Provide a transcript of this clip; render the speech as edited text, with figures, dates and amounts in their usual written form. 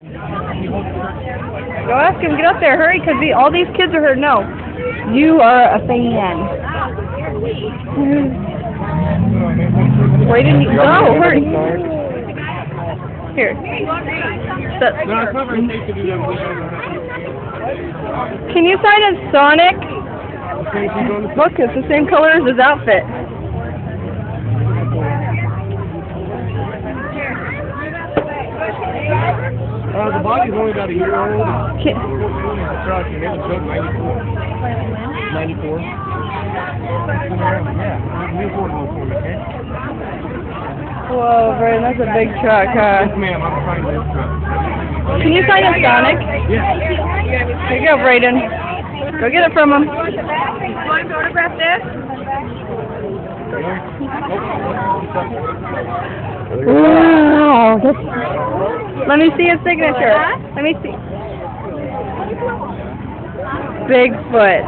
Go ask him. Get up there. Hurry, because all these kids are here. No. You are a fan. Where did you go? Hurry. Here. Can you sign in Sonic? Look, it's the same color as his outfit. The body's only about a year old. Can 94. Whoa, Brayden, that's a big truck, huh? Yes, ma'am. I'm trying this truck. Can you sign in Sonic? Yes. Here you go, Brayden. Go get it from him. You want to photograph this? Wow. Let me see his signature. Let me see. Bigfoot.